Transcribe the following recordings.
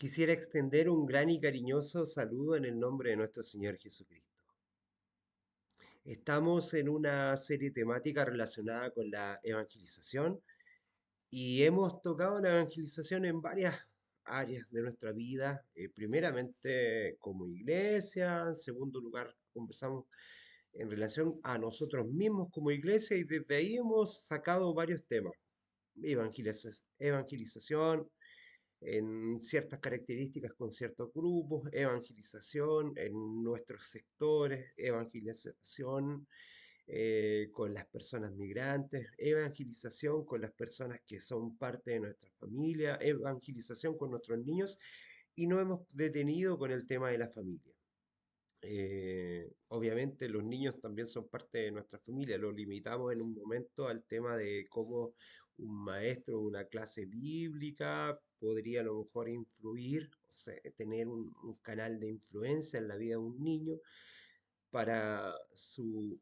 Quisiera extender un gran y cariñoso saludo en el nombre de nuestro Señor Jesucristo. Estamos en una serie temática relacionada con la evangelización y hemos tocado la evangelización en varias áreas de nuestra vida. Primeramente como iglesia, en segundo lugar conversamos en relación a nosotros mismos como iglesia y desde ahí hemos sacado varios temas. Evangelización, en ciertas características con ciertos grupos, evangelización en nuestros sectores, evangelización con las personas migrantes, evangelización con las personas que son parte de nuestra familia, evangelización con nuestros niños y no hemos detenido con el tema de la familia. Obviamente los niños también son parte de nuestra familia, lo limitamos en un momento al tema de cómo un maestro de una clase bíblica podría a lo mejor influir, o sea, tener un canal de influencia en la vida de un niño para su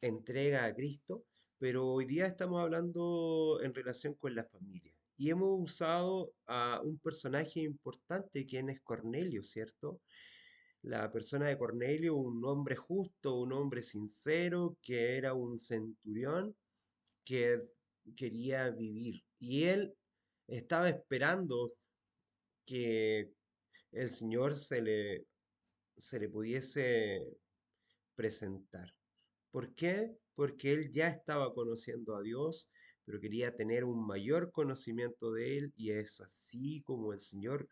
entrega a Cristo, pero hoy día estamos hablando en relación con la familia. Y hemos usado a un personaje importante, quien es Cornelio, ¿cierto? La persona de Cornelio, un hombre justo, un hombre sincero, que era un centurión que quería vivir. Y él estaba esperando que el Señor se le pudiese presentar. ¿Por qué? Porque él ya estaba conociendo a Dios, pero quería tener un mayor conocimiento de él y es así como el Señor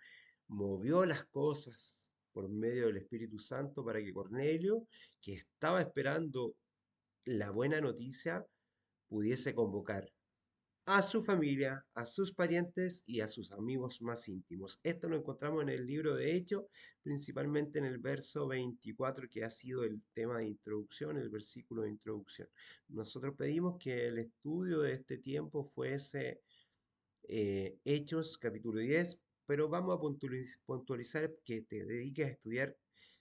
movió las cosas por medio del Espíritu Santo para que Cornelio, que estaba esperando la buena noticia, pudiese convocar a su familia, a sus parientes y a sus amigos más íntimos. Esto lo encontramos en el libro de Hechos, principalmente en el verso 24, que ha sido el tema de introducción, el versículo de introducción. Nosotros pedimos que el estudio de este tiempo fuese Hechos capítulo 10, pero vamos a puntualizar que te dediques a estudiar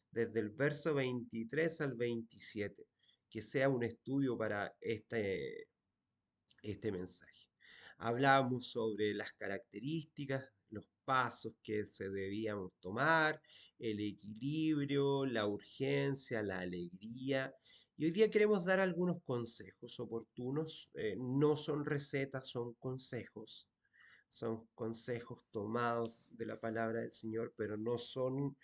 desde el verso 23 al 27, que sea un estudio para este mensaje. Hablamos sobre las características, los pasos que se debíamos tomar, el equilibrio, la urgencia, la alegría. Y hoy día queremos dar algunos consejos oportunos. No son recetas, son consejos tomados de la palabra del Señor, pero no son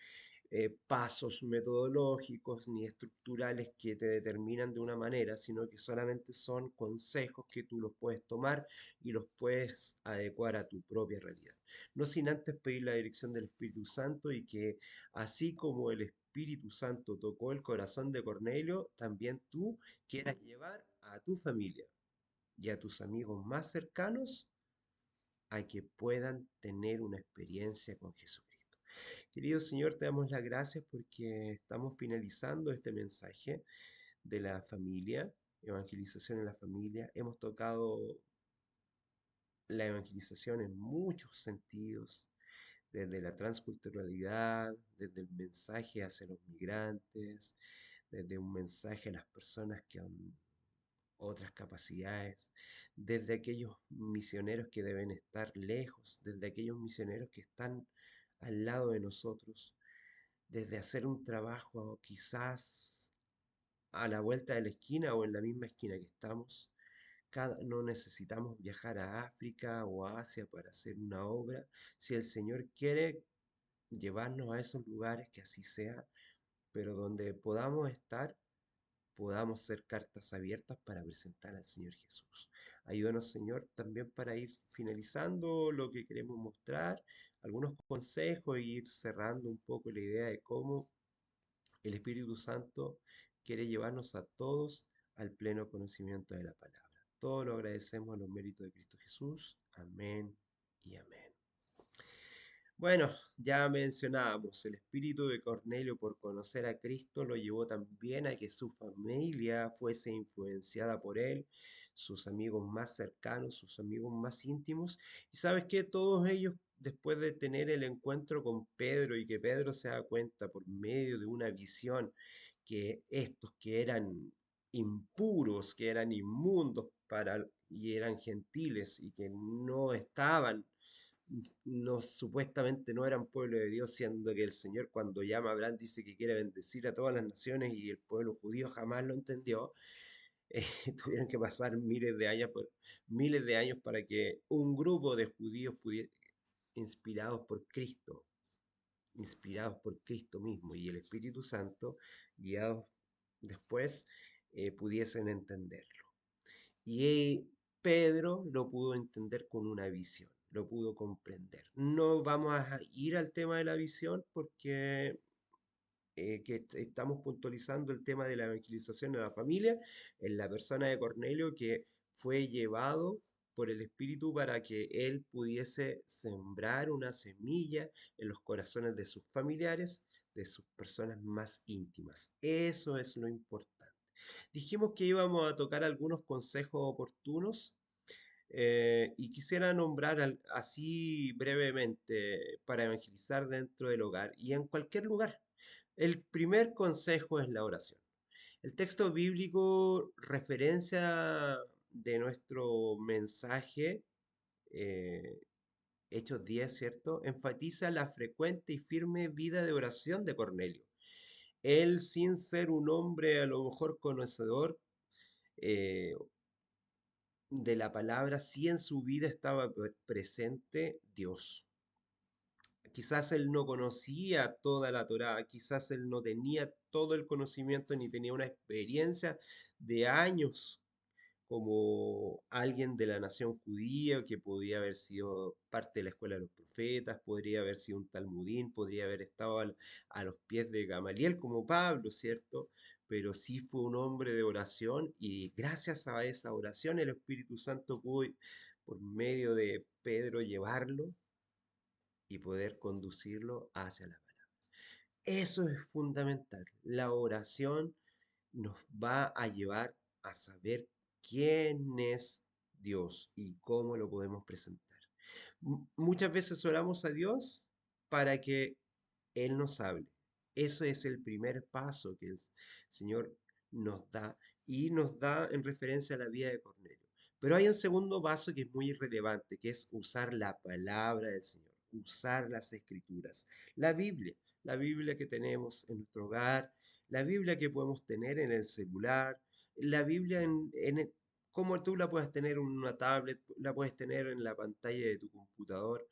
pasos metodológicos ni estructurales que te determinan de una manera, sino que solamente son consejos que tú los puedes tomar y los puedes adecuar a tu propia realidad. No sin antes pedir la dirección del Espíritu Santo y que así como el Espíritu Santo tocó el corazón de Cornelio, también tú quieras llevar a tu familia y a tus amigos más cercanos a que puedan tener una experiencia con Jesucristo. Querido Señor, te damos las gracias porque estamos finalizando este mensaje de la familia, evangelización en la familia. Hemos tocado la evangelización en muchos sentidos, desde la transculturalidad, desde el mensaje hacia los migrantes, desde un mensaje a las personas que han otras capacidades, desde aquellos misioneros que deben estar lejos, desde aquellos misioneros que están al lado de nosotros, desde hacer un trabajo quizás a la vuelta de la esquina o en la misma esquina que estamos. No necesitamos viajar a África o a Asia para hacer una obra. Si el Señor quiere llevarnos a esos lugares, que así sea, pero donde podamos estar, podamos ser cartas abiertas para presentar al Señor Jesús. Ayúdanos, Señor, también para ir finalizando lo que queremos mostrar, algunos consejos e ir cerrando un poco la idea de cómo el Espíritu Santo quiere llevarnos a todos al pleno conocimiento de la palabra. Todo lo agradecemos a los méritos de Cristo Jesús. Amén y amén. Bueno, ya mencionábamos, el espíritu de Cornelio por conocer a Cristo lo llevó también a que su familia fuese influenciada por él, sus amigos más cercanos, sus amigos más íntimos. Y sabes que todos ellos, después de tener el encuentro con Pedro y que Pedro se da cuenta por medio de una visión que estos que eran impuros, que eran inmundos y eran gentiles y que no estaban no, supuestamente no eran pueblo de Dios, siendo que el Señor cuando llama a Abraham dice que quiere bendecir a todas las naciones y el pueblo judío jamás lo entendió. eh, Tuvieron que pasar miles de años para que un grupo de judíos inspirados por Cristo, inspirados por Cristo mismo y el Espíritu Santo, guiados después, pudiesen entenderlo. Y Pedro lo pudo entender con una visión, lo pudo comprender. No vamos a ir al tema de la visión porque estamos puntualizando el tema de la evangelización en la familia, en la persona de Cornelio que fue llevado por el Espíritu para que él pudiese sembrar una semilla en los corazones de sus familiares, de sus personas más íntimas. Eso es lo importante. Dijimos que íbamos a tocar algunos consejos oportunos y quisiera nombrar así brevemente para evangelizar dentro del hogar y en cualquier lugar. El primer consejo es la oración. El texto bíblico referencia de nuestro mensaje, eh, Hechos 10, ¿cierto? Enfatiza la frecuente y firme vida de oración de Cornelio. Él, sin ser un hombre a lo mejor conocedor, eh, de la palabra, sí en su vida estaba presente Dios. Quizás él no conocía toda la Torá, quizás él no tenía todo el conocimiento ni tenía una experiencia de años como alguien de la nación judía que podía haber sido parte de la escuela de los profetas, podría haber sido un talmudín, podría haber estado a los pies de Gamaliel como Pablo, ¿cierto? Pero sí fue un hombre de oración y gracias a esa oración el Espíritu Santo pudo, por medio de Pedro, llevarlo y poder conducirlo hacia la palabra. Eso es fundamental. La oración nos va a llevar a saber quién es Dios y cómo lo podemos presentar. Muchas veces oramos a Dios para que Él nos hable. Eso es el primer paso que el Señor nos da y nos da en referencia a la vida de Cornelio. Pero hay un segundo paso que es muy relevante, que es usar la palabra del Señor, usar las escrituras, la Biblia, la Biblia que tenemos en nuestro hogar, la Biblia que podemos tener en el celular, la Biblia como tú la puedes tener en una tablet, la puedes tener en la pantalla de tu computador,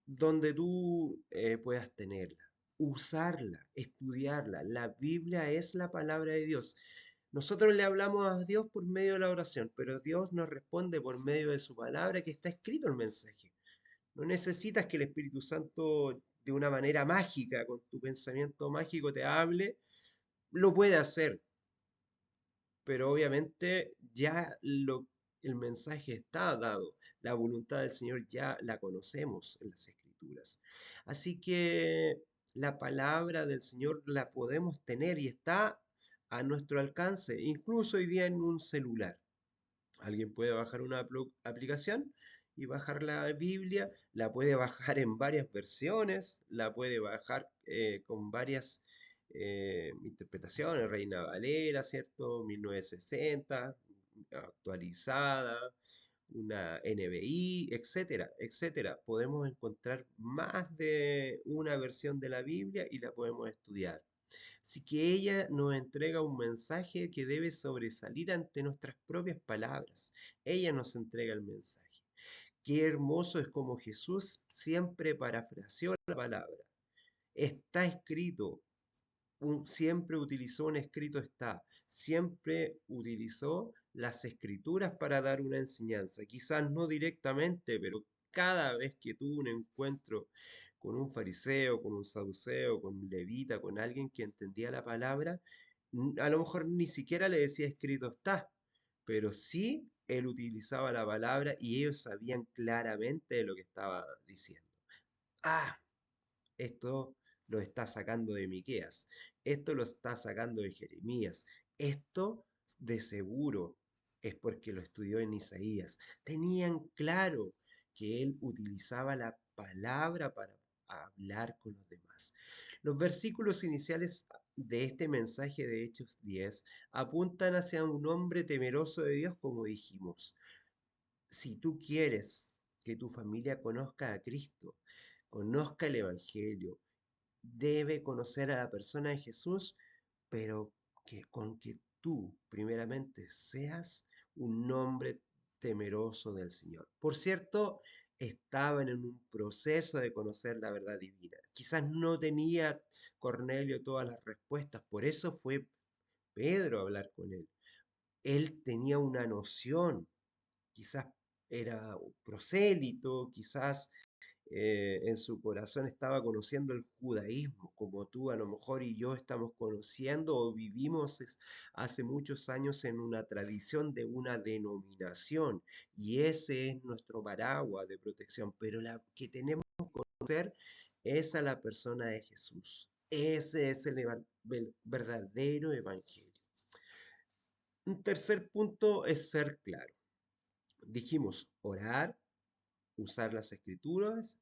donde tú puedas tenerla, usarla, estudiarla. La Biblia es la palabra de Dios. Nosotros le hablamos a Dios por medio de la oración, pero Dios nos responde por medio de su palabra que está escrito el mensaje. No necesitas que el Espíritu Santo de una manera mágica, con tu pensamiento mágico, te hable. Lo puede hacer, pero obviamente el mensaje está dado, la voluntad del Señor ya la conocemos en las Escrituras. Así que la palabra del Señor la podemos tener y está a nuestro alcance, incluso hoy día en un celular. Alguien puede bajar una aplicación y bajar la Biblia, la puede bajar en varias versiones, la puede bajar con varias interpretaciones, Reina Valera, ¿cierto? 1960, actualizada, una NBI, etcétera, etcétera. Podemos encontrar más de una versión de la Biblia y la podemos estudiar. Así que ella nos entrega un mensaje que debe sobresalir ante nuestras propias palabras. Ella nos entrega el mensaje. Qué hermoso es como Jesús siempre parafraseó la palabra. Está escrito, siempre utilizó un escrito está, siempre utilizó las escrituras para dar una enseñanza. Quizás no directamente, pero cada vez que tuvo un encuentro con un fariseo, con un saduceo, con un levita, con alguien que entendía la palabra, a lo mejor ni siquiera le decía escrito está, pero sí él utilizaba la palabra y ellos sabían claramente de lo que estaba diciendo. Ah, esto lo está sacando de Miqueas, esto lo está sacando de Jeremías, esto de seguro es porque lo estudió en Isaías. Tenían claro que él utilizaba la palabra para hablar con los demás. Los versículos iniciales de este mensaje de Hechos 10 apuntan hacia un hombre temeroso de Dios, como dijimos. Si tú quieres que tu familia conozca a Cristo, conozca el Evangelio, debe conocer a la persona de Jesús, pero que tú primeramente seas un hombre temeroso del Señor. Por cierto, estaban en un proceso de conocer la verdad divina. Quizás no tenía Cornelio todas las respuestas, por eso fue Pedro a hablar con él. Él tenía una noción, quizás era prosélito, quizás en su corazón estaba conociendo el judaísmo, como tú a lo mejor y yo estamos conociendo o vivimos hace muchos años en una tradición de una denominación, y ese es nuestro paraguas de protección, pero la que tenemos que conocer es a la persona de Jesús. Ese es el verdadero evangelio. Un tercer punto es ser claro. Dijimos orar, usar las escrituras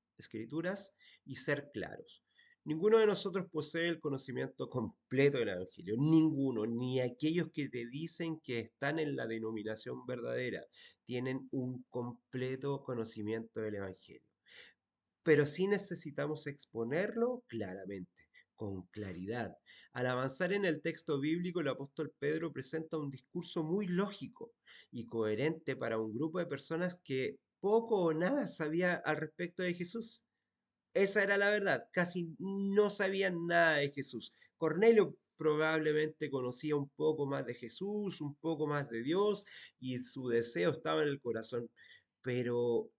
y ser claros. Ninguno de nosotros posee el conocimiento completo del Evangelio, ninguno, ni aquellos que te dicen que están en la denominación verdadera, tienen un completo conocimiento del Evangelio. Pero sí necesitamos exponerlo claramente, con claridad. Al avanzar en el texto bíblico, el apóstol Pedro presenta un discurso muy lógico y coherente para un grupo de personas que poco o nada sabía al respecto de Jesús. Esa era la verdad, casi no sabían nada de Jesús. Cornelio probablemente conocía un poco más de Jesús, un poco más de Dios, y su deseo estaba en el corazón, pero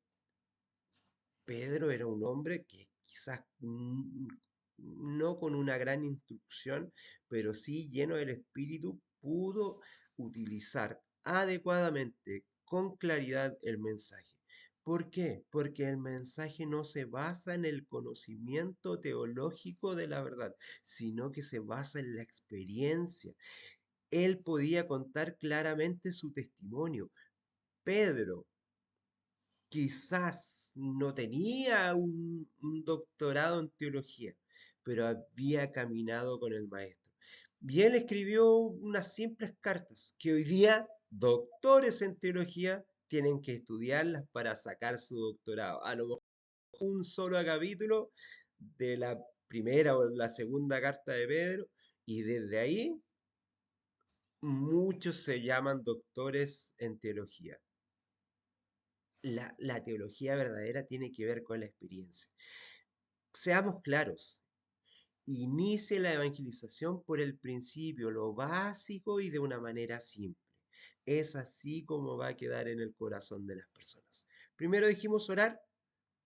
Pedro era un hombre que quizás no con una gran instrucción, pero sí lleno del Espíritu, pudo utilizar adecuadamente, con claridad, el mensaje. ¿Por qué? Porque el mensaje no se basa en el conocimiento teológico de la verdad, sino que se basa en la experiencia. Él podía contar claramente su testimonio. Pedro quizás no tenía un doctorado en teología, pero había caminado con el maestro. Y él escribió unas simples cartas que hoy día doctores en teología tienen que estudiarlas para sacar su doctorado. A lo mejor un solo capítulo de la primera o la segunda carta de Pedro, y desde ahí muchos se llaman doctores en teología. La teología verdadera tiene que ver con la experiencia. Seamos claros, inicie la evangelización por el principio, lo básico y de una manera simple. Es así como va a quedar en el corazón de las personas. Primero dijimos orar,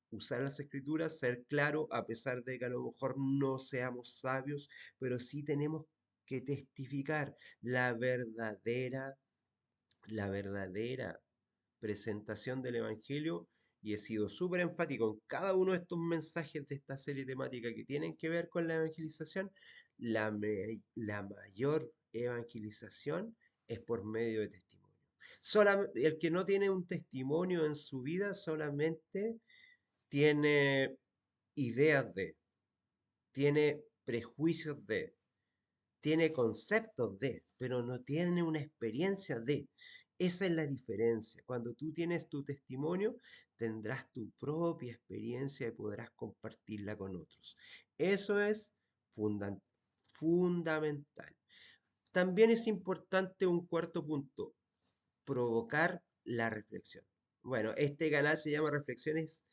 usar las escrituras, ser claro, a pesar de que a lo mejor no seamos sabios, pero sí tenemos que testificar la verdadera presentación del Evangelio, y he sido súper enfático en cada uno de estos mensajes de esta serie temática que tienen que ver con la evangelización. La mayor evangelización es por medio de testimonio. El que no tiene un testimonio en su vida solamente tiene ideas tiene prejuicios tiene conceptos pero no tiene una experiencia de. Esa es la diferencia. Cuando tú tienes tu testimonio, tendrás tu propia experiencia y podrás compartirla con otros. Eso es funda- fundamental. También es importante un cuarto punto, provocar la reflexión. Bueno, este canal se llama Reflexiones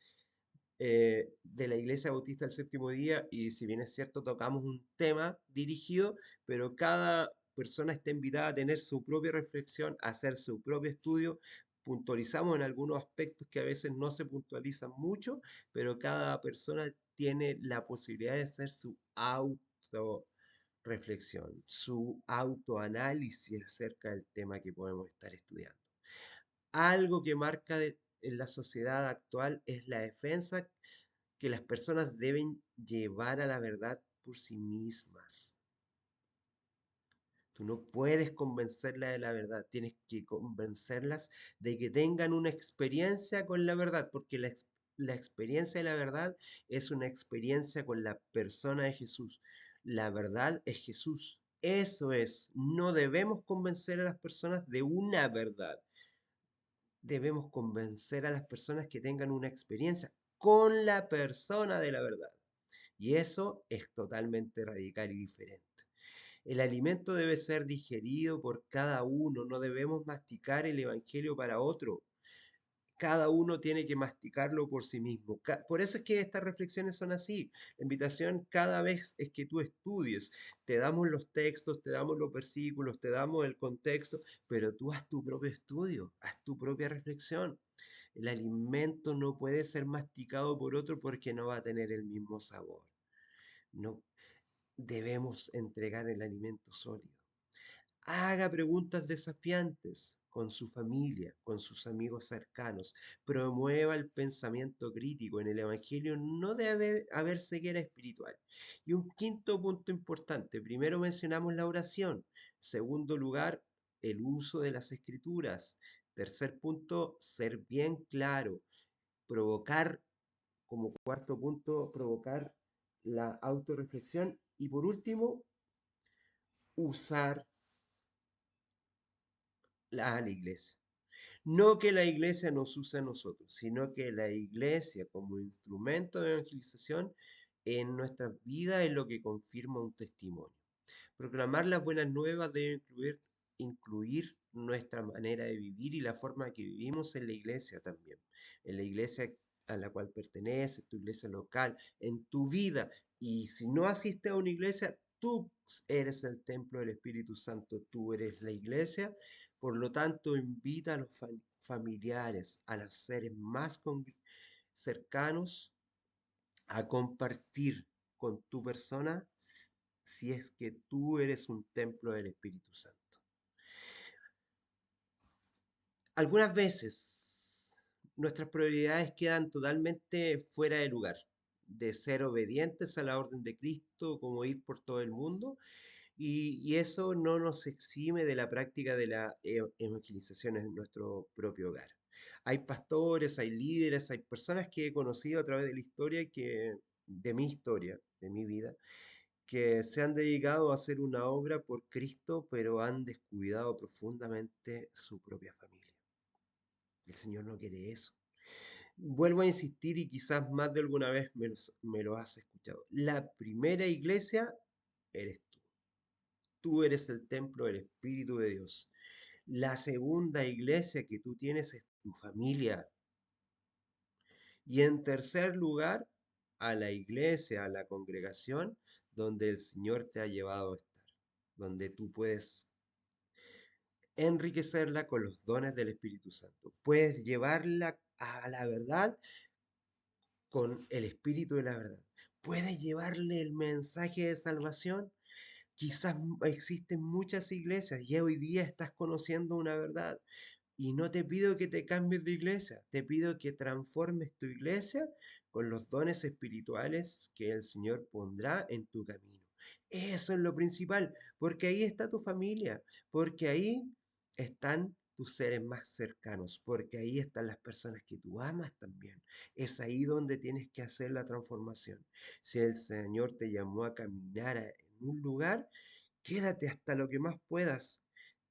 de la Iglesia Bautista del Séptimo Día, y si bien es cierto, tocamos un tema dirigido, pero cada persona está invitada a tener su propia reflexión, a hacer su propio estudio. Puntualizamos en algunos aspectos que a veces no se puntualizan mucho, pero cada persona tiene la posibilidad de hacer su autorreflexión, su autoanálisis acerca del tema que podemos estar estudiando. Algo que marca en la sociedad actual es la defensa que las personas deben llevar a la verdad por sí mismas. Tú no puedes convencerlas de la verdad, tienes que convencerlas de que tengan una experiencia con la verdad, porque la experiencia de la verdad es una experiencia con la persona de Jesús. La verdad es Jesús. Eso es, no debemos convencer a las personas de una verdad. debemos convencer a las personas que tengan una experiencia con la persona de la verdad. Y eso es totalmente radical y diferente. El alimento debe ser digerido por cada uno, no debemos masticar el evangelio para otro. Cada uno tiene que masticarlo por sí mismo. Por eso es que estas reflexiones son así. La invitación cada vez es que tú estudies. Te damos los textos, te damos los versículos, te damos el contexto, pero tú haz tu propio estudio, haz tu propia reflexión. El alimento no puede ser masticado por otro porque no va a tener el mismo sabor. No debemos entregar el alimento sólido. Haga preguntas desafiantes con su familia, con sus amigos cercanos. Promueva el pensamiento crítico. En el Evangelio no debe haber ceguera espiritual. Y un quinto punto importante. Primero mencionamos la oración. Segundo lugar, el uso de las escrituras. Tercer punto, ser bien claro. Provocar, como cuarto punto, provocar la autorreflexión. Y por último, usar a la iglesia. No que la iglesia nos use a nosotros, sino que la iglesia como instrumento de evangelización en nuestras vidas es lo que confirma un testimonio. Proclamar las buenas nuevas debe incluir nuestra manera de vivir y la forma que vivimos en la iglesia también. En la iglesia a la cual perteneces, tu iglesia local, en tu vida. Y si no asistes a una iglesia, tú eres el templo del Espíritu Santo, tú eres la iglesia. Por lo tanto, invita a los familiares, a los seres más cercanos a compartir con tu persona si es que tú eres un templo del Espíritu Santo. Algunas veces nuestras prioridades quedan totalmente fuera de lugar, de ser obedientes a la orden de Cristo, como ir por todo el mundo, y eso no nos exime de la práctica de la evangelización en nuestro propio hogar. Hay pastores, hay líderes, hay personas que he conocido a través de la historia de mi historia, de mi vida, que se han dedicado a hacer una obra por Cristo, pero han descuidado profundamente su propia familia. El Señor no quiere eso. Vuelvo a insistir y quizás más de alguna vez me lo has escuchado. La primera iglesia eres tú. Tú eres el templo del Espíritu de Dios. La segunda iglesia que tú tienes es tu familia. Y en tercer lugar, a la iglesia, a la congregación donde el Señor te ha llevado a estar, donde tú puedes enriquecerla con los dones del Espíritu Santo. Puedes llevarla a la verdad con el Espíritu de la verdad. Puedes llevarle el mensaje de salvación. Quizás existen muchas iglesias y hoy día estás conociendo una verdad. Y no te pido que te cambies de iglesia, te pido que transformes tu iglesia con los dones espirituales que el Señor pondrá en tu camino. Eso es lo principal, porque ahí está tu familia, porque ahí están tus seres más cercanos, porque ahí están las personas que tú amas también. Es ahí donde tienes que hacer la transformación. Si el Señor te llamó a caminar en un lugar, quédate hasta lo que más puedas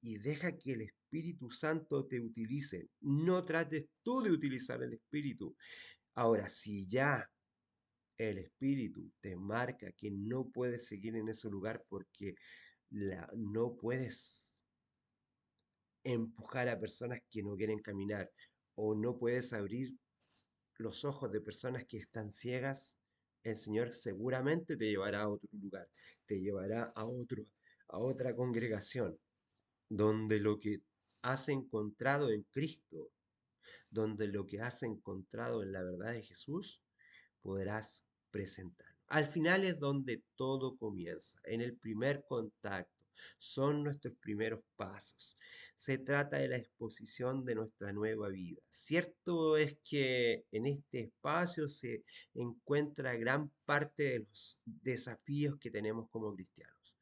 y deja que el Espíritu Santo te utilice. No trates tú de utilizar el Espíritu. Ahora, si ya el Espíritu te marca que no puedes seguir en ese lugar porque no puedes empujar a personas que no quieren caminar o no puedes abrir los ojos de personas que están ciegas, el Señor seguramente te llevará a otro lugar, te llevará a otra congregación donde lo que has encontrado en Cristo, donde lo que has encontrado en la verdad de Jesús, podrás presentarlo. Al final es donde todo comienza, en el primer contacto. Son nuestros primeros pasos. Se trata de la exposición de nuestra nueva vida. Cierto es que en este espacio se encuentra gran parte de los desafíos que tenemos como cristianos.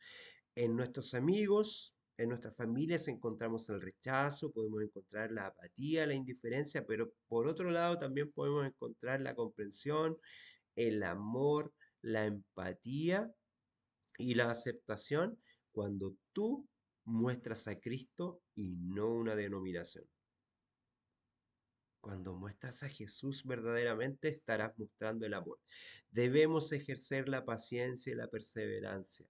En nuestros amigos, en nuestras familias encontramos el rechazo, podemos encontrar la apatía, la indiferencia, pero por otro lado también podemos encontrar la comprensión, el amor, la empatía y la aceptación cuando tú muestras a Cristo y no una denominación. Cuando muestras a Jesús verdaderamente estarás mostrando el amor. Debemos ejercer la paciencia y la perseverancia,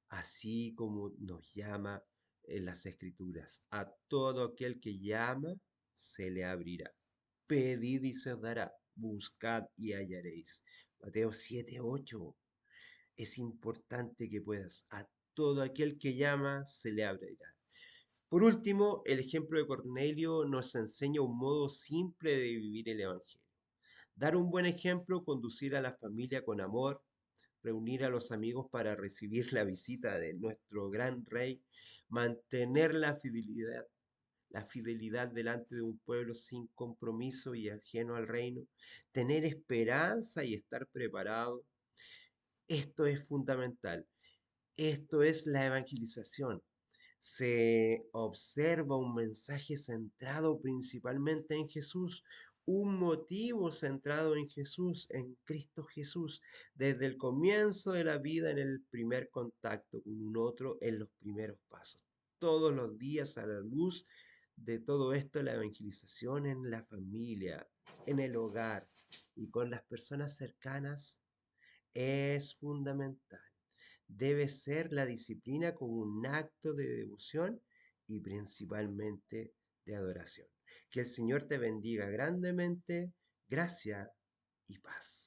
así como nos llama en las Escrituras. A todo aquel que llama, se le abrirá. Pedid y se os dará. Buscad y hallaréis. Mateo 7:8. Es importante que puedas. A todo aquel que llama, se le abrirá. Por último, el ejemplo de Cornelio nos enseña un modo simple de vivir el Evangelio. Dar un buen ejemplo, conducir a la familia con amor, reunir a los amigos para recibir la visita de nuestro gran rey, mantener la fidelidad delante de un pueblo sin compromiso y ajeno al reino, tener esperanza y estar preparado. Esto es fundamental. Esto es la evangelización. Se observa un mensaje centrado principalmente en Jesús, un motivo centrado en Jesús, en Cristo Jesús, desde el comienzo de la vida, en el primer contacto con un otro, en los primeros pasos. Todos los días a la luz de todo esto, la evangelización en la familia, en el hogar y con las personas cercanas es fundamental. Debe ser la disciplina como un acto de devoción y principalmente de adoración. Que el Señor te bendiga grandemente, gracia y paz.